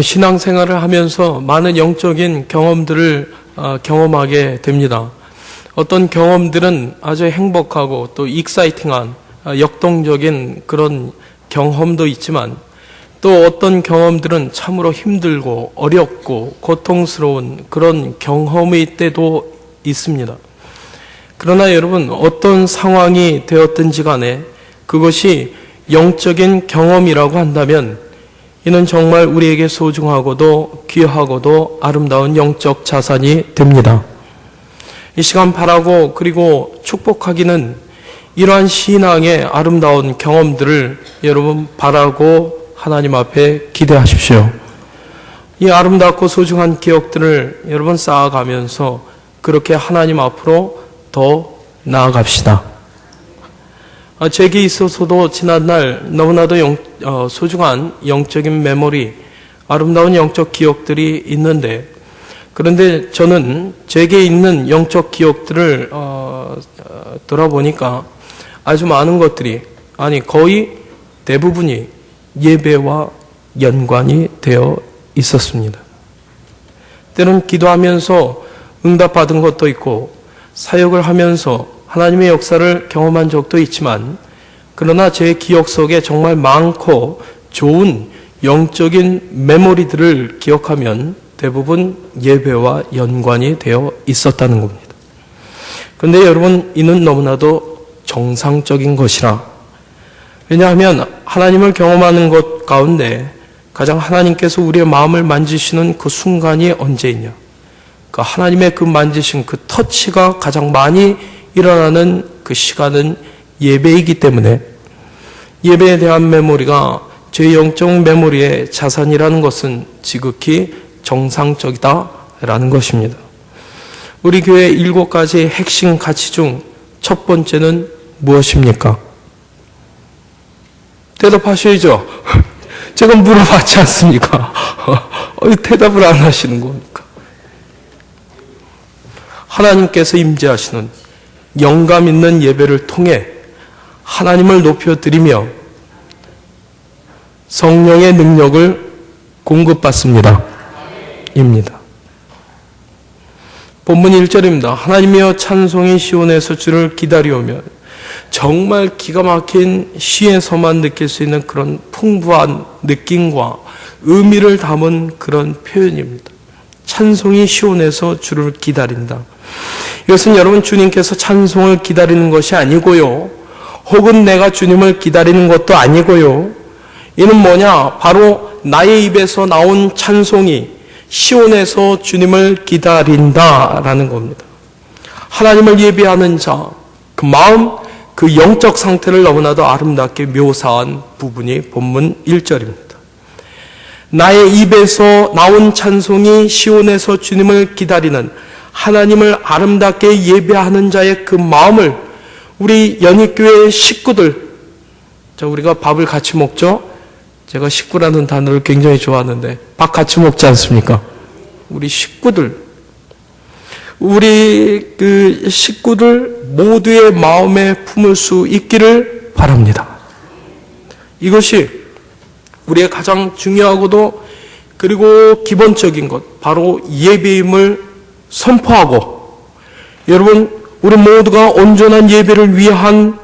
신앙생활을 하면서 많은 영적인 경험들을 경험하게 됩니다. 어떤 경험들은 아주 행복하고 또 익사이팅한 역동적인 그런 경험도 있지만 또 어떤 경험들은 참으로 힘들고 어렵고 고통스러운 그런 경험의 때도 있습니다. 그러나 여러분, 어떤 상황이 되었든지 간에 그것이 영적인 경험이라고 한다면 이는 정말 우리에게 소중하고도 귀하고도 아름다운 영적 자산이 됩니다. 이 시간 바라고 그리고 축복하기는 이러한 신앙의 아름다운 경험들을 여러분 바라고 하나님 앞에 기대하십시오. 이 아름답고 소중한 기억들을 여러분 쌓아가면서 그렇게 하나님 앞으로 더 나아갑시다. 제게 있어서도 지난날 너무나도 소중한 영적인 메모리, 아름다운 영적 기억들이 있는데, 그런데 저는 제게 있는 영적 기억들을 돌아보니까 아주 많은 것들이, 아니 거의 대부분이 예배와 연관이 되어 있었습니다. 때론 기도하면서 응답받은 것도 있고 사역을 하면서 하나님의 역사를 경험한 적도 있지만, 그러나 제 기억 속에 정말 많고 좋은 영적인 메모리들을 기억하면 대부분 예배와 연관이 되어 있었다는 겁니다. 그런데 여러분, 이는 너무나도 정상적인 것이라. 왜냐하면 하나님을 경험하는 것 가운데 가장 하나님께서 우리의 마음을 만지시는 그 순간이 언제이냐, 그 하나님의 그 만지신 그 터치가 가장 많이 일어나는 그 시간은 예배이기 때문에 예배에 대한 메모리가 제 영적 메모리의 자산이라는 것은 지극히 정상적이다라는 것입니다. 우리 교회 7가지 핵심 가치 중 첫 번째는 무엇입니까? 대답하셔야죠. 제가 물어봤지 않습니까? 대답을 안 하시는 겁니까? 하나님께서 임재하시는 영감 있는 예배를 통해 하나님을 높여드리며 성령의 능력을 공급받습니다. 입니다. 본문 1절입니다. 하나님이여 찬송이 시온에서 주를 기다리오며. 정말 기가 막힌 시에서만 느낄 수 있는 그런 풍부한 느낌과 의미를 담은 그런 표현입니다. 찬송이 시온에서 주를 기다린다. 이것은 여러분, 주님께서 찬송을 기다리는 것이 아니고요, 혹은 내가 주님을 기다리는 것도 아니고요, 이는 뭐냐? 바로 나의 입에서 나온 찬송이 시온에서 주님을 기다린다라는 겁니다. 하나님을 예배하는 자, 그 마음, 그 영적 상태를 너무나도 아름답게 묘사한 부분이 본문 1절입니다. 나의 입에서 나온 찬송이 시온에서 주님을 기다리는 하나님을 아름답게 예배하는 자의 그 마음을 우리 연희교회 식구들, 우리가 밥을 같이 먹죠? 제가 식구라는 단어를 굉장히 좋아하는데 밥 같이 먹지 않습니까? 우리 식구들, 우리 그 식구들 모두의 마음에 품을 수 있기를 바랍니다. 이것이 우리의 가장 중요하고도 그리고 기본적인 것, 바로 예배임을 선포하고, 여러분, 우리 모두가 온전한 예배를 위한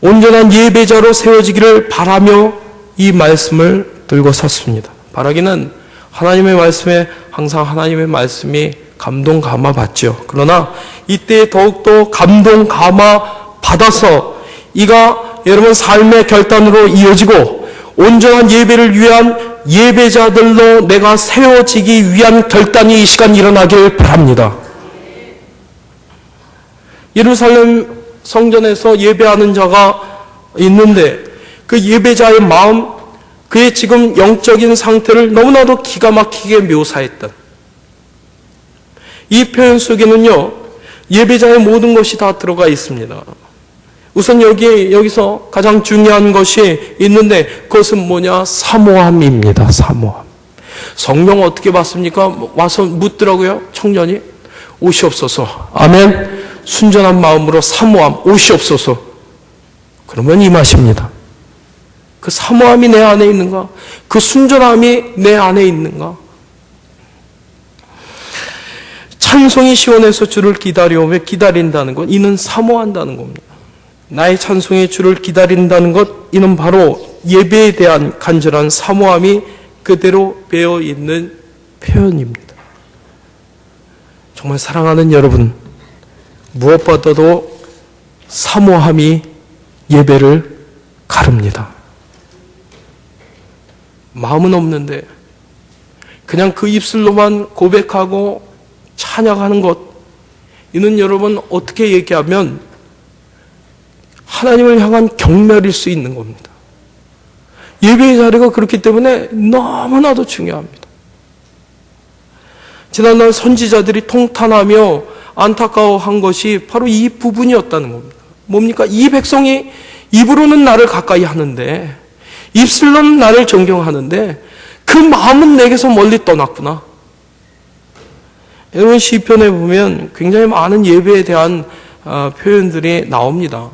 온전한 예배자로 세워지기를 바라며 이 말씀을 들고 섰습니다. 바라기는 하나님의 말씀에 항상 하나님의 말씀이 감동 감화 받죠. 그러나 이때 더욱더 감동 감화 받아서 이가 여러분 삶의 결단으로 이어지고 온전한 예배를 위한 예배자들로 내가 세워지기 위한 결단이 이 시간 일어나길 바랍니다. 예루살렘 성전에서 예배하는 자가 있는데 그 예배자의 마음, 그의 지금 영적인 상태를 너무나도 기가 막히게 묘사했던 이 표현 속에는요, 예배자의 모든 것이 다 들어가 있습니다. 우선 여기서 가장 중요한 것이 있는데 그것은 뭐냐? 사모함입니다. 사모함. 성령 어떻게 받습니까? 와서 묻더라고요. 청년이 오시옵소서. 아멘. 순전한 마음으로 사모함 오시옵소서. 그러면 임하십니다. 그 사모함이 내 안에 있는가? 그 순전함이 내 안에 있는가? 찬송이 시온에서 주를 기다려오며 기다린다는 것, 이는 사모한다는 겁니다. 나의 찬송의 주를 기다린다는 것, 이는 바로 예배에 대한 간절한 사모함이 그대로 배어 있는 표현입니다. 정말 사랑하는 여러분, 무엇보다도 사모함이 예배를 가릅니다. 마음은 없는데 그냥 그 입술로만 고백하고 찬양하는 것, 이는 여러분 어떻게 얘기하면 하나님을 향한 경멸일 수 있는 겁니다. 예배의 자리가 그렇기 때문에 너무나도 중요합니다. 지난날 선지자들이 통탄하며 안타까워한 것이 바로 이 부분이었다는 겁니다. 뭡니까? 이 백성이 입으로는 나를 가까이 하는데, 입술로는 나를 존경하는데 그 마음은 내게서 멀리 떠났구나. 여러분, 시편에 보면 굉장히 많은 예배에 대한 표현들이 나옵니다.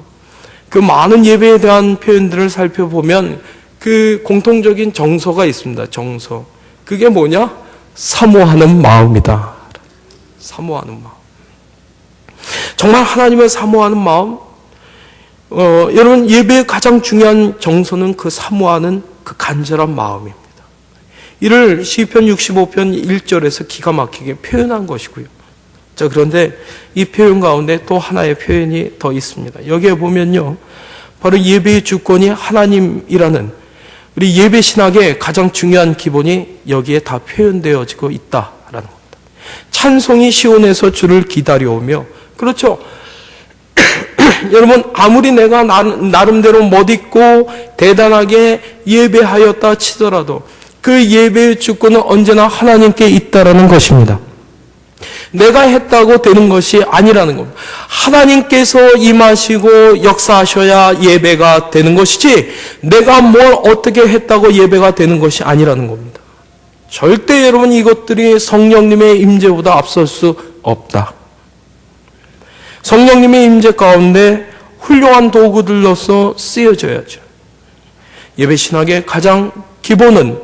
그 많은 예배에 대한 표현들을 살펴보면 그 공통적인 정서가 있습니다. 정서. 그게 뭐냐? 사모하는 마음이다. 사모하는 마음. 정말 하나님을 사모하는 마음. 여러분, 예배의 가장 중요한 정서는 그 사모하는 그 간절한 마음입니다. 이를 시편 65편 1절에서 기가 막히게 표현한 것이고요. 자, 그런데 이 표현 가운데 또 하나의 표현이 더 있습니다. 여기에 보면요, 바로 예배의 주권이 하나님이라는 우리 예배 신학의 가장 중요한 기본이 여기에 다 표현되어지고 있다라는 겁니다. 찬송이 시온에서 주를 기다려오며, 그렇죠. 여러분, 아무리 내가 나름대로 멋있고 대단하게 예배하였다 치더라도 그 예배의 주권은 언제나 하나님께 있다라는 것입니다. 내가 했다고 되는 것이 아니라는 겁니다. 하나님께서 임하시고 역사하셔야 예배가 되는 것이지, 내가 뭘 어떻게 했다고 예배가 되는 것이 아니라는 겁니다. 절대 여러분, 이것들이 성령님의 임재보다 앞설 수 없다. 성령님의 임재 가운데 훌륭한 도구들로서 쓰여져야죠. 예배 신학의 가장 기본은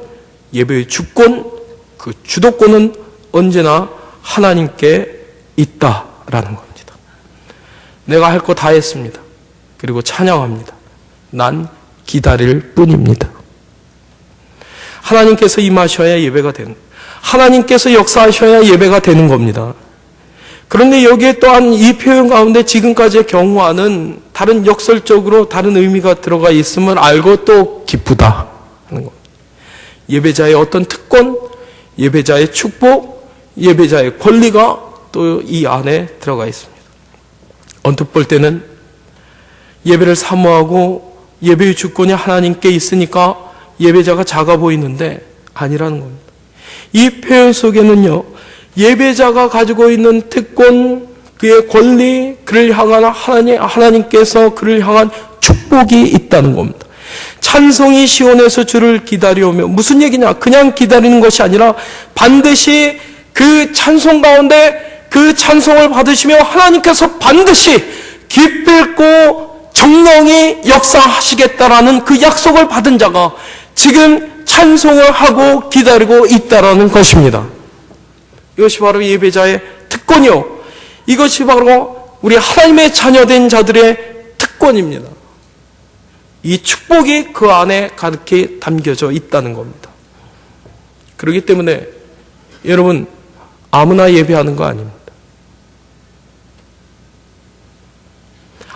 예배의 주권, 그 주도권은 언제나 하나님께 있다라는 겁니다. 내가 할 거 다 했습니다. 그리고 찬양합니다. 난 기다릴 뿐입니다. 하나님께서 임하셔야 예배가 되는, 하나님께서 역사하셔야 예배가 되는 겁니다. 그런데 여기에 또한 이 표현 가운데 지금까지의 경우와는 다른 역설적으로 다른 의미가 들어가 있음을 알고 또 기쁘다 하는 겁니다. 예배자의 어떤 특권, 예배자의 축복, 예배자의 권리가 또 이 안에 들어가 있습니다. 언뜻 볼 때는 예배를 사모하고 예배의 주권이 하나님께 있으니까 예배자가 작아 보이는데 아니라는 겁니다. 이 표현 속에는요, 예배자가 가지고 있는 특권, 그의 권리, 그를 향한 하나님께서 그를 향한 축복이 있다는 겁니다. 찬송이 시온에서 주를 기다려오며, 무슨 얘기냐? 그냥 기다리는 것이 아니라 반드시 그 찬송 가운데 그 찬송을 받으시며 하나님께서 반드시 기필코 정령이 역사하시겠다라는 그 약속을 받은 자가 지금 찬송을 하고 기다리고 있다라는 것입니다. 이것이 바로 예배자의 특권이요, 이것이 바로 우리 하나님의 자녀된 자들의 특권입니다. 이 축복이 그 안에 가득히 담겨져 있다는 겁니다. 그렇기 때문에 여러분, 아무나 예배하는 거 아닙니다.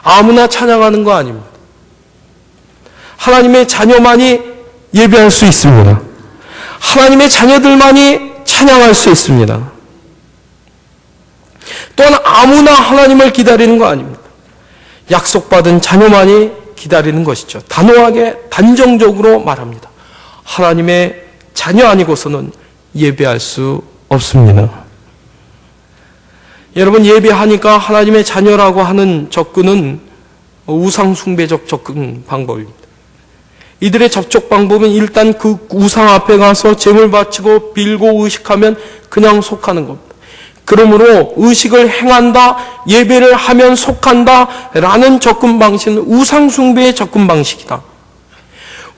아무나 찬양하는 거 아닙니다. 하나님의 자녀만이 예배할 수 있습니다. 하나님의 자녀들만이 찬양할 수 있습니다. 또한 아무나 하나님을 기다리는 거 아닙니다. 약속받은 자녀만이 기다리는 것이죠. 단호하게 단정적으로 말합니다. 하나님의 자녀 아니고서는 예배할 수 없습니다. 여러분, 예배하니까 하나님의 자녀라고 하는 접근은 우상 숭배적 접근 방법입니다. 이들의 접촉 방법은 일단 그 우상 앞에 가서 제물 바치고 빌고 의식하면 그냥 속하는 겁니다. 그러므로 의식을 행한다, 예배를 하면 속한다 라는 접근 방식은 우상 숭배의 접근 방식이다.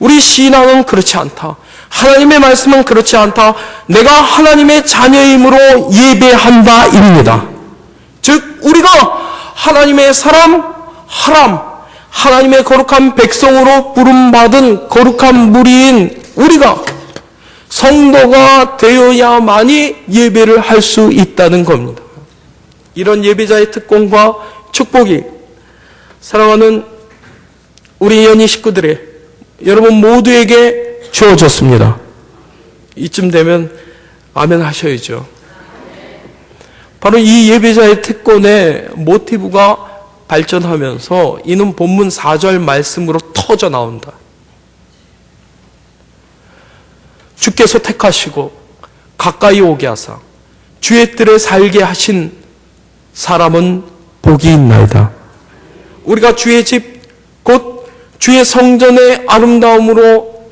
우리 신앙은 그렇지 않다. 하나님의 말씀은 그렇지 않다. 내가 하나님의 자녀임으로 예배한다 입니다. 즉 우리가 하나님의 사람, 하나님의 거룩한 백성으로 부름받은 거룩한 무리인 우리가 성도가 되어야만이 예배를 할 수 있다는 겁니다. 이런 예배자의 특권과 축복이 사랑하는 우리 연희 식구들의 여러분 모두에게 주어졌습니다. 이쯤 되면 아멘 하셔야죠. 바로 이 예배자의 특권의 모티브가 발전하면서 이는 본문 4절 말씀으로 터져 나온다. 주께서 택하시고 가까이 오게 하사 주의 뜰에 살게 하신 사람은 복이 있나이다. 우리가 주의 집 곧 주의 성전의 아름다움으로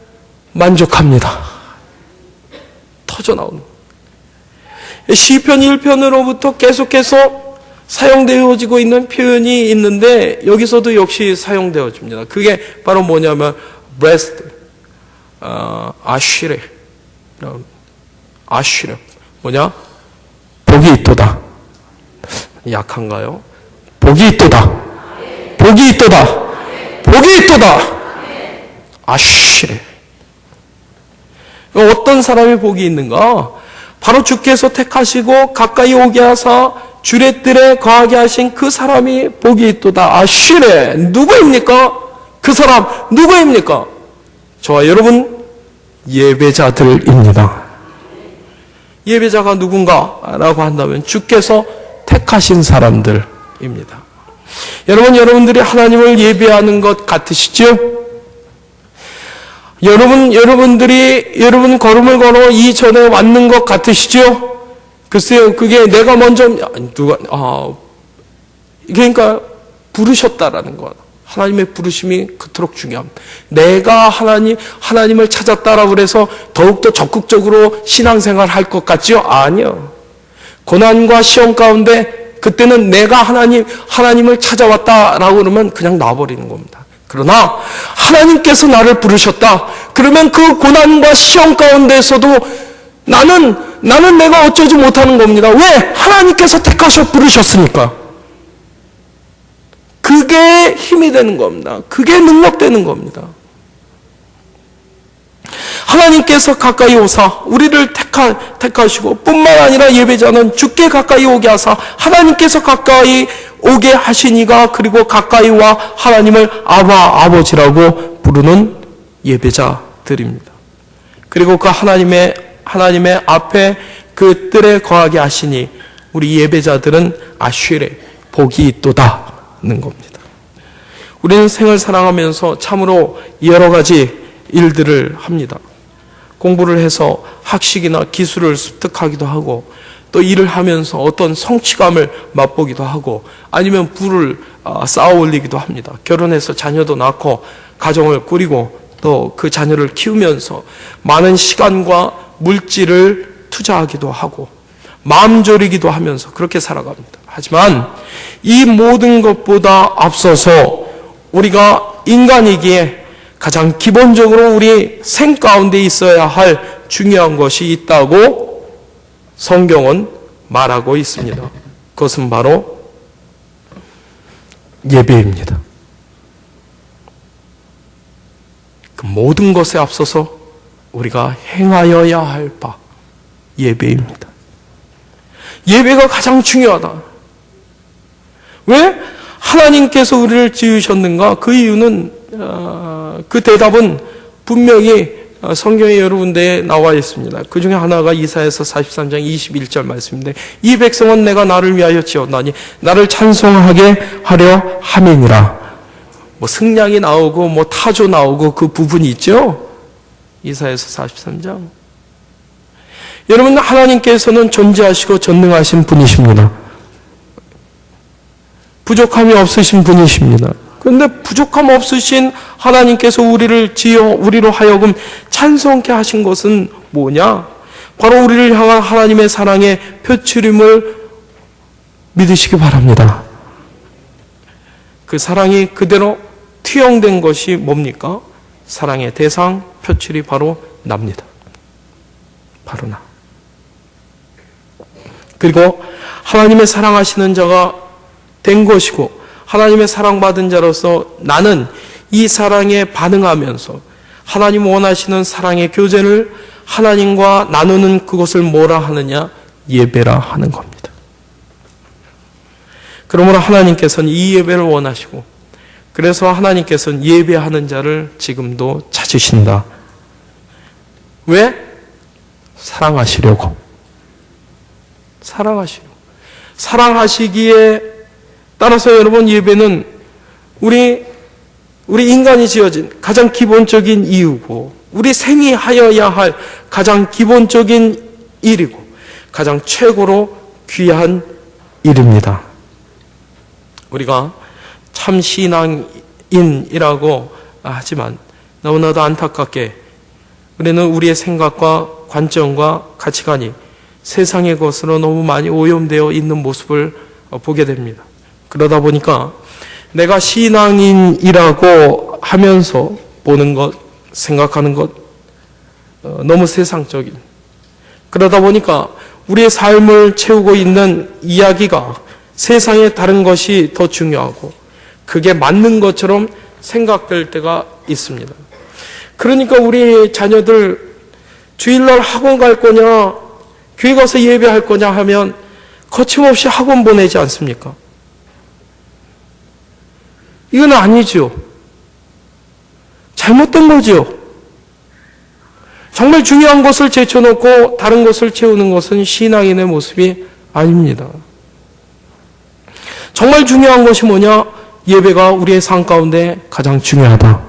만족합니다. 터져 나오는 시편 1편으로부터 계속해서 사용되어지고 있는 표현이 있는데 여기서도 역시 사용되어집니다. 그게 바로 뭐냐면 breast, 아쉬레 뭐냐? 복이 있도다. 약한가요? 복이 있도다. 복이 있도다. 복이 있도다. 아쉬레. 어떤 사람이 복이 있는가? 바로 주께서 택하시고 가까이 오게 하사 주의 뜰에 거하게 하신 그 사람이 복이 있도다. 아쉬레. 누구입니까? 그 사람 누구입니까? 저와 여러분 예배자들입니다. 예배자가 누군가라고 한다면 주께서 택하신 사람들입니다. 여러분들이 하나님을 예배하는 것 같으시죠? 여러분 걸음을 걸어 이전에 왔는 것 같으시죠? 글쎄요, 그게 내가 먼저 그러니까 부르셨다라는 것. 하나님의 부르심이 그토록 중요합니다. 내가 하나님을 찾았다라고 그래서 더욱더 적극적으로 신앙생활 할 것 같지요? 아니요. 고난과 시험 가운데 그때는 내가 하나님을 찾아왔다라고 그러면 그냥 놔버리는 겁니다. 그러나 하나님께서 나를 부르셨다. 그러면 그 고난과 시험 가운데서도 나는 내가 어쩌지 못하는 겁니다. 왜? 하나님께서 택하셔 부르셨으니까. 그게 힘이 되는 겁니다. 그게 능력되는 겁니다. 하나님께서 가까이 오사 우리를 택하시고 뿐만 아니라 예배자는 주께 가까이 오게 하사 하나님께서 가까이 오게 하시니가 그리고 가까이 와 하나님을 아버지라고 부르는 예배자들입니다. 그리고 그 하나님의 앞에 그 뜰에 거하게 하시니 우리 예배자들은 아쉬레 복이 있도다는 겁니다. 우리는 생을 살아가면서 참으로 여러 가지 일들을 합니다. 공부를 해서 학식이나 기술을 습득하기도 하고 또 일을 하면서 어떤 성취감을 맛보기도 하고 아니면 부를 쌓아 올리기도 합니다. 결혼해서 자녀도 낳고 가정을 꾸리고 또 그 자녀를 키우면서 많은 시간과 물질을 투자하기도 하고 마음 졸이기도 하면서 그렇게 살아갑니다. 하지만 이 모든 것보다 앞서서 우리가 인간이기에 가장 기본적으로 우리 생 가운데 있어야 할 중요한 것이 있다고 성경은 말하고 있습니다. 그것은 바로 예배입니다. 그 모든 것에 앞서서 우리가 행하여야 할 바 예배입니다. 예배가 가장 중요하다. 왜? 하나님께서 우리를 지으셨는가? 그 이유는 그 대답은 분명히 성경에 여러 군데에 나와 있습니다. 그 중에 하나가 이사야서 43장 21절 말씀인데 이 백성은 내가 나를 위하여 지었나니 나를 찬송하게 하려 함이니라. 뭐 승냥이 나오고 뭐 타조 나오고 그 부분이 있죠. 이사야서 43장. 여러분 하나님께서는 존재하시고 전능하신 분이십니다. 부족함이 없으신 분이십니다. 그런데 부족함 없으신 하나님께서 우리를 지어 우리로 하여금 찬송케 하신 것은 뭐냐? 바로 우리를 향한 하나님의 사랑의 표출임을 믿으시기 바랍니다. 그 사랑이 그대로 투영된 것이 뭡니까? 사랑의 대상, 표출이 바로 납니다. 바로 나. 그리고 하나님의 사랑하시는 자가 된 것이고 하나님의 사랑받은 자로서 나는 이 사랑에 반응하면서 하나님 원하시는 사랑의 교제를 하나님과 나누는 그것을 뭐라 하느냐? 예배라 하는 겁니다. 그러므로 하나님께서는 이 예배를 원하시고 그래서 하나님께서는 예배하는 자를 지금도 찾으신다. 왜? 사랑하시려고. 사랑하시기에 따라서 여러분 예배는 우리 인간이 지어진 가장 기본적인 이유고 우리 생이 하여야 할 가장 기본적인 일이고 가장 최고로 귀한 일입니다. 우리가 참 신앙인이라고 하지만 너무나도 안타깝게 우리는 우리의 생각과 관점과 가치관이 세상의 것으로 너무 많이 오염되어 있는 모습을 보게 됩니다. 그러다 보니까 내가 신앙인이라고 하면서 보는 것, 생각하는 것 너무 세상적인, 그러다 보니까 우리의 삶을 채우고 있는 이야기가 세상의 다른 것이 더 중요하고 그게 맞는 것처럼 생각될 때가 있습니다. 그러니까 우리 자녀들 주일날 학원 갈 거냐, 교회 가서 예배할 거냐 하면 거침없이 학원 보내지 않습니까? 이건 아니죠. 잘못된 거죠. 정말 중요한 것을 제쳐놓고 다른 것을 채우는 것은 신앙인의 모습이 아닙니다. 정말 중요한 것이 뭐냐? 예배가 우리의 삶 가운데 가장 중요하다.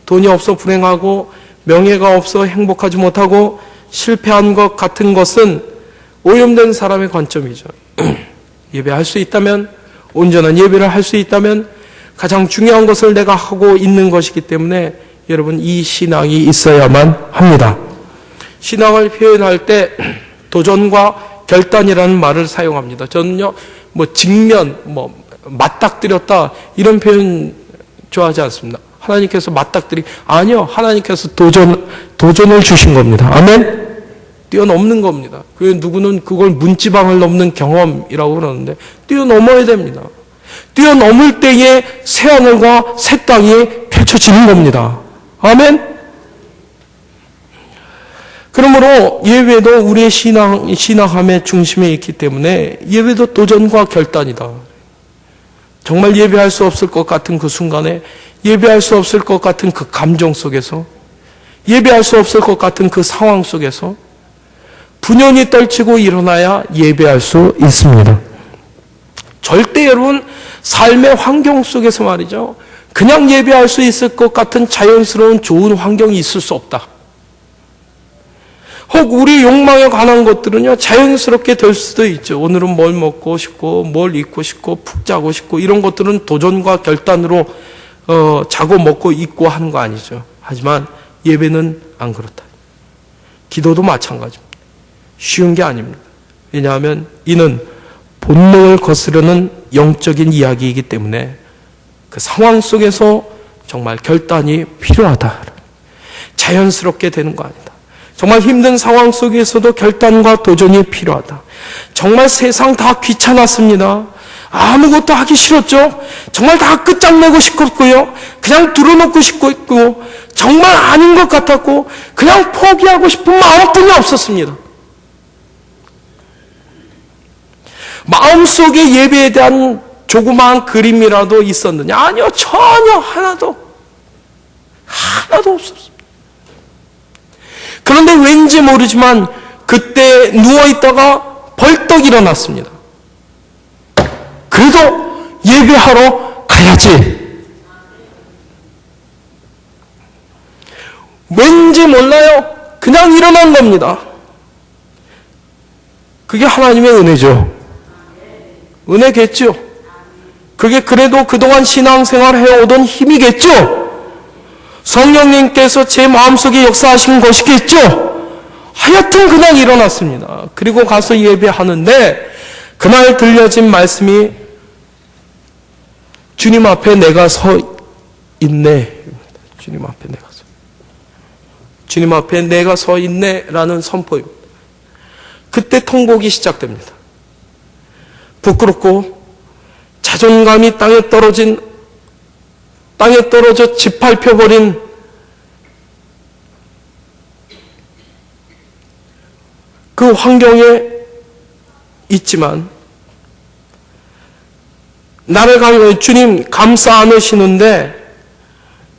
돈이 없어 불행하고 명예가 없어 행복하지 못하고 실패한 것 같은 것은 오염된 사람의 관점이죠. 예배할 수 있다면, 온전한 예배를 할 수 있다면 가장 중요한 것을 내가 하고 있는 것이기 때문에 여러분 이 신앙이 있어야만 합니다. 신앙을 표현할 때 도전과 결단이라는 말을 사용합니다. 저는요, 직면, 맞닥뜨렸다 이런 표현 좋아하지 않습니다. 하나님께서 아니요, 하나님께서 도전을 주신 겁니다. 아멘? 뛰어넘는 겁니다. 누구는 그걸 문지방을 넘는 경험이라고 그러는데 뛰어넘어야 됩니다. 뛰어넘을 때에 새하늘과 새 땅이 펼쳐지는 겁니다. 아멘? 그러므로 예배도 우리의 신앙함의 중심에 있기 때문에 예배도 도전과 결단이다. 정말 예배할 수 없을 것 같은 그 순간에, 예배할 수 없을 것 같은 그 감정 속에서, 예배할 수 없을 것 같은 그 상황 속에서 분연히 떨치고 일어나야 예배할 수 있습니다. 절대 여러분 삶의 환경 속에서 말이죠, 그냥 예배할 수 있을 것 같은 자연스러운 좋은 환경이 있을 수 없다. 혹 우리 욕망에 관한 것들은요, 자연스럽게 될 수도 있죠. 오늘은 뭘 먹고 싶고 뭘 입고 싶고 푹 자고 싶고 이런 것들은 도전과 결단으로 자고 먹고 입고 하는 거 아니죠. 하지만 예배는 안 그렇다. 기도도 마찬가지입니다. 쉬운 게 아닙니다. 왜냐하면 이는 본능을 거스르는 영적인 이야기이기 때문에 그 상황 속에서 정말 결단이 필요하다. 자연스럽게 되는 거 아니다. 정말 힘든 상황 속에서도 결단과 도전이 필요하다. 정말 세상 다 귀찮았습니다. 아무것도 하기 싫었죠. 정말 다 끝장내고 싶었고요. 그냥 들어놓고 싶고 정말 아닌 것 같았고 그냥 포기하고 싶은 마음뿐이 없었습니다. 마음속에 예배에 대한 조그마한 그림이라도 있었느냐? 아니요, 전혀 하나도 없었습니다. 그런데 왠지 모르지만 그때 누워있다가 벌떡 일어났습니다. 그래도 예배하러 가야지. 왠지 몰라요. 그냥 일어난 겁니다. 그게 하나님의 은혜죠. 은혜겠죠. 그게 그래도 그동안 신앙생활 해오던 힘이겠죠. 성령님께서 제 마음속에 역사하신 것이겠죠. 하여튼 그냥 일어났습니다. 그리고 가서 예배하는데 그날 들려진 말씀이 주님 앞에 내가 서 있네. 주님 앞에 내가 서, 주님 앞에 내가 서 있네라는 선포입니다. 그때 통곡이 시작됩니다. 부끄럽고 자존감이 땅에 떨어져 짓밟혀버린 그 환경에 있지만 나를 주님 감싸 안으시는데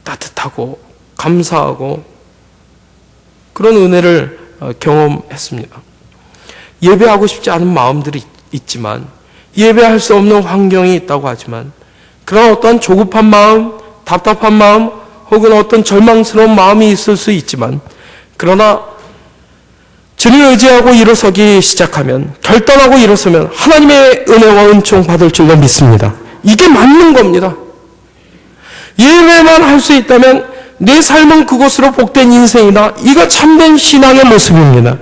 따뜻하고 감사하고 그런 은혜를 경험했습니다. 예배하고 싶지 않은 마음들이 있지만, 예배할 수 없는 환경이 있다고 하지만, 그런 어떤 조급한 마음, 답답한 마음, 혹은 어떤 절망스러운 마음이 있을 수 있지만, 그러나 주님을 의지하고 일어서기 시작하면, 결단하고 일어서면 하나님의 은혜와 은총 받을 줄로 믿습니다. 이게 맞는 겁니다. 예배만 할 수 있다면 내 삶은 그것으로 복된 인생이다. 이거 참된 신앙의 모습입니다.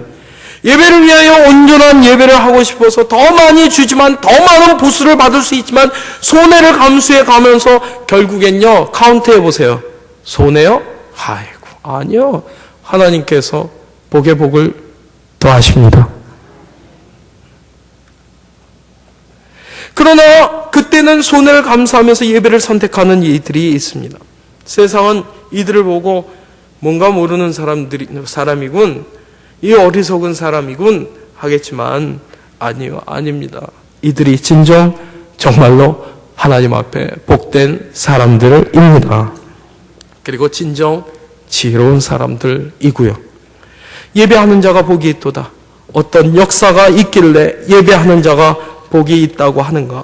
예배를 위하여 온전한 예배를 하고 싶어서 더 많이 주지만 더 많은 보수를 받을 수 있지만 손해를 감수해 가면서 결국엔요, 카운트해 보세요. 손해요? 아이고, 아니요. 하나님께서 복에 복을 더하십니다. 그러나 그때는 손해를 감수하면서 예배를 선택하는 이들이 있습니다. 세상은 이들을 보고 뭔가 모르는 사람이군, 이 어리석은 사람이군 하겠지만 아니요, 아닙니다. 이들이 진정 정말로 하나님 앞에 복된 사람들입니다. 그리고 진정 지혜로운 사람들이고요. 예배하는 자가 복이 있도다. 어떤 역사가 있길래 예배하는 자가 복이 있다고 하는가?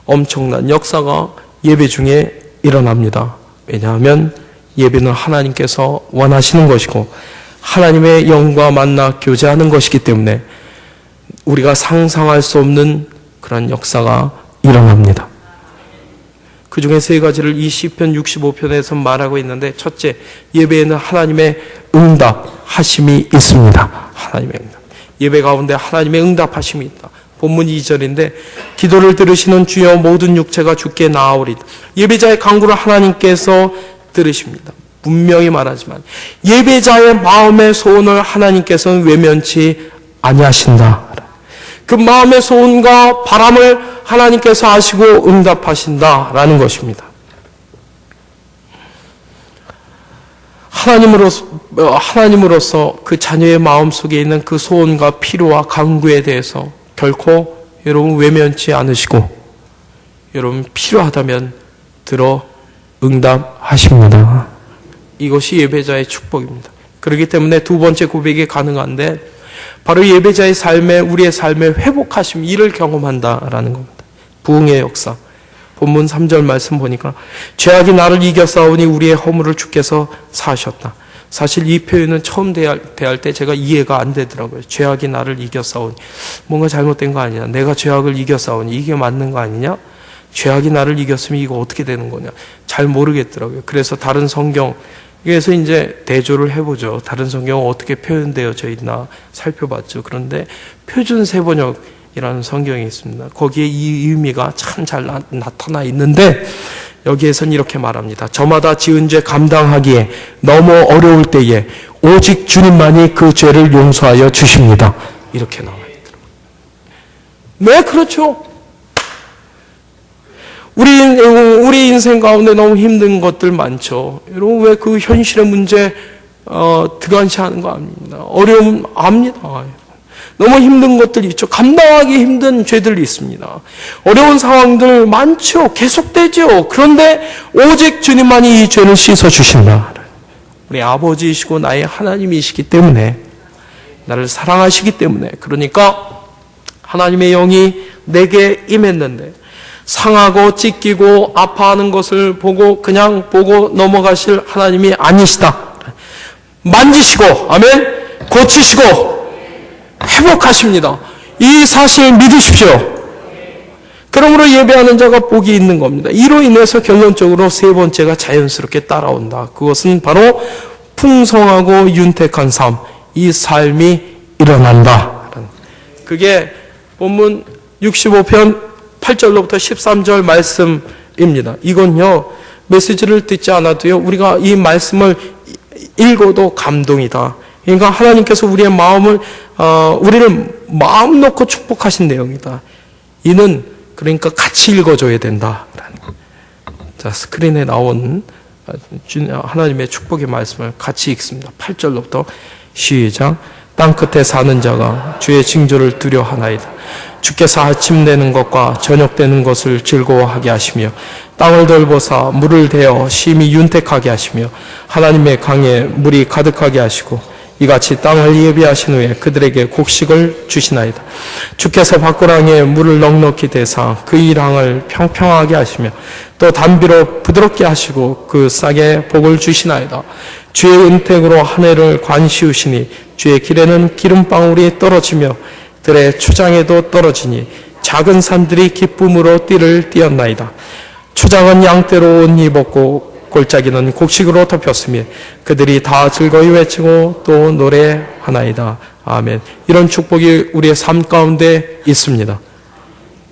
엄청난 역사가 예배 중에 일어납니다. 왜냐하면 예배는 하나님께서 원하시는 것이고 하나님의 영과 만나 교제하는 것이기 때문에 우리가 상상할 수 없는 그런 역사가 일어납니다. 그 중에 세 가지를 이 시편 65편에서 말하고 있는데, 첫째, 예배에는 하나님의 응답하심이 있습니다. 하나님의 응답. 예배 가운데 하나님의 응답하심이 있다. 본문 2절인데 기도를 들으시는 주여 모든 육체가 주께 나아오리다. 예배자의 간구를 하나님께서 들으십니다. 분명히 말하지만 예배자의 마음의 소원을 하나님께서는 외면치 아니하신다. 그 마음의 소원과 바람을 하나님께서 아시고 응답하신다라는 것입니다. 하나님으로서 그 자녀의 마음속에 있는 그 소원과 필요와 간구에 대해서 결코 여러분 외면치 않으시고 여러분 필요하다면 들어 응답하십니다. 이것이 예배자의 축복입니다. 그렇기 때문에 두 번째 고백이 가능한데 바로 예배자의 삶에, 우리의 삶에 회복하심, 이를 경험한다라는 겁니다. 부흥의 역사. 본문 3절 말씀 보니까 죄악이 나를 이겨싸우니 우리의 허물을 주께서 사하셨다. 사실 이 표현은 처음 대할 때 제가 이해가 안 되더라고요. 죄악이 나를 이겨싸우니. 뭔가 잘못된 거 아니냐. 내가 죄악을 이겨싸우니. 이게 맞는 거 아니냐? 죄악이 나를 이겼으면 이거 어떻게 되는 거냐. 잘 모르겠더라고요. 그래서 다른 성경, 그래서 이제 대조를 해보죠. 다른 성경은 어떻게 표현되어져 있나 살펴봤죠. 그런데 표준 세번역이라는 성경이 있습니다. 거기에 이 의미가 참 잘 나타나 있는데 여기에선 이렇게 말합니다. 저마다 지은 죄 감당하기에 너무 어려울 때에 오직 주님만이 그 죄를 용서하여 주십니다. 이렇게 나와 있더라고요. 네, 그렇죠. 우리 인생 가운데 너무 힘든 것들 많죠. 여러분, 왜 그 현실의 문제 등한시하는 거 아닙니다. 어려움 압니다. 너무 힘든 것들이 있죠. 감당하기 힘든 죄들이 있습니다. 어려운 상황들 많죠. 계속되죠. 그런데 오직 주님만이 이 죄를 씻어주신다. 우리 아버지이시고 나의 하나님이시기 때문에, 나를 사랑하시기 때문에, 그러니까 하나님의 영이 내게 임했는데 상하고 찢기고 아파하는 것을 보고 그냥 보고 넘어가실 하나님이 아니시다. 만지시고, 아멘, 고치시고 회복하십니다. 이 사실 믿으십시오. 그러므로 예배하는 자가 복이 있는 겁니다. 이로 인해서 결론적으로 세 번째가 자연스럽게 따라온다. 그것은 바로 풍성하고 윤택한 삶, 이 삶이 일어난다. 그게 본문 65편 8절로부터 13절 말씀입니다. 이건요, 메시지를 듣지 않아도요, 우리가 이 말씀을 읽어도 감동이다. 그러니까 하나님께서 우리의 마음을, 우리를 마음 놓고 축복하신 내용이다. 이는 그러니까 같이 읽어줘야 된다. 자, 스크린에 나온 하나님의 축복의 말씀을 같이 읽습니다. 8절로부터 시작. 땅 끝에 사는 자가 주의 징조를 두려워하나이다. 주께서 아침 되는 것과 저녁 되는 것을 즐거워하게 하시며 땅을 돌보사 물을 대어 심히 윤택하게 하시며 하나님의 강에 물이 가득하게 하시고 이같이 땅을 예비하신 후에 그들에게 곡식을 주시나이다. 주께서 밭고랑에 물을 넉넉히 대사 그 일항을 평평하게 하시며 또 단비로 부드럽게 하시고 그 싹에 복을 주시나이다. 주의 은택으로 한 해를 관시우시니 주의 길에는 기름방울이 떨어지며 들의 초장에도 떨어지니 작은 산들이 기쁨으로 띠를 띄었나이다. 초장은 양떼로 옷 입었고 골짜기는 곡식으로 덮였으며 그들이 다 즐거이 외치고 또 노래하나이다. 아멘. 이런 축복이 우리의 삶 가운데 있습니다.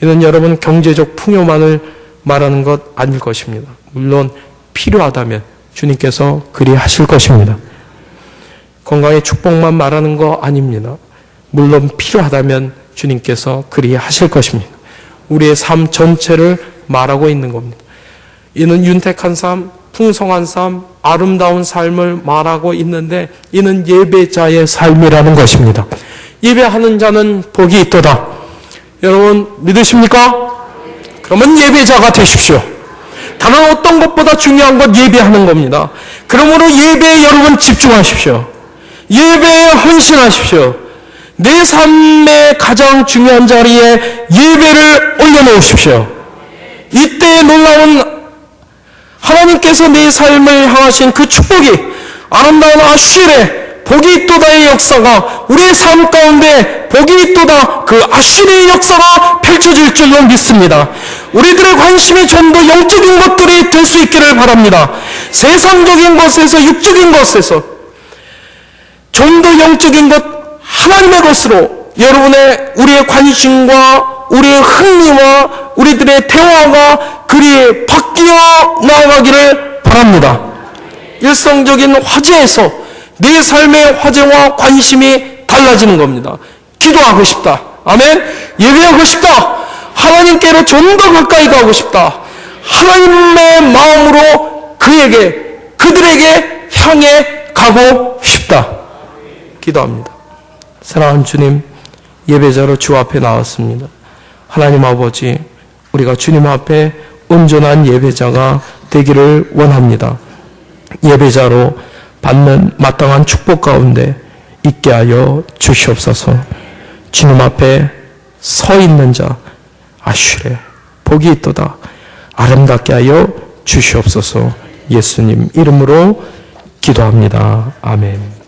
이는 여러분 경제적 풍요만을 말하는 것 아닐 것입니다. 물론 필요하다면 주님께서 그리하실 것입니다. 건강의 축복만 말하는 거 아닙니다. 물론 필요하다면 주님께서 그리하실 것입니다. 우리의 삶 전체를 말하고 있는 겁니다. 이는 윤택한 삶, 풍성한 삶, 아름다운 삶을 말하고 있는데 이는 예배자의 삶이라는 것입니다. 예배하는 자는 복이 있도다. 여러분 믿으십니까? 그러면 예배자가 되십시오. 다른 어떤 것보다 중요한 건 예배하는 겁니다. 그러므로 예배에 여러분 집중하십시오. 예배에 헌신하십시오. 내 삶의 가장 중요한 자리에 예배를 올려놓으십시오. 이때 놀라운 하나님께서 내 삶을 향하신 그 축복이 아름다운 아슈레 복이 있도다의 역사가 우리의 삶 가운데 복이 있도다 그 아슈레의 역사가 펼쳐질 줄로 믿습니다. 우리들의 관심이 좀 더 영적인 것들이 될 수 있기를 바랍니다. 세상적인 것에서 육적인 것에서 좀 더 영적인 것 하나님의 것으로 여러분의 우리의 관심과 우리의 흥미와 우리들의 대화가 그리 바뀌어 나아가기를 바랍니다. 일상적인 화제에서 내 삶의 화제와 관심이 달라지는 겁니다. 기도하고 싶다. 아멘. 예배하고 싶다. 하나님께로 좀 더 가까이 가고 싶다. 하나님의 마음으로 그들에게 향해 가고 싶다. 기도합니다. 사랑하는 주님, 예배자로 주 앞에 나왔습니다. 하나님 아버지, 우리가 주님 앞에 온전한 예배자가 되기를 원합니다. 예배자로 받는 마땅한 축복 가운데 있게 하여 주시옵소서. 주님 앞에 서 있는 자 아슈레 복이 있도다 아름답게 하여 주시옵소서. 예수님 이름으로 기도합니다. 아멘.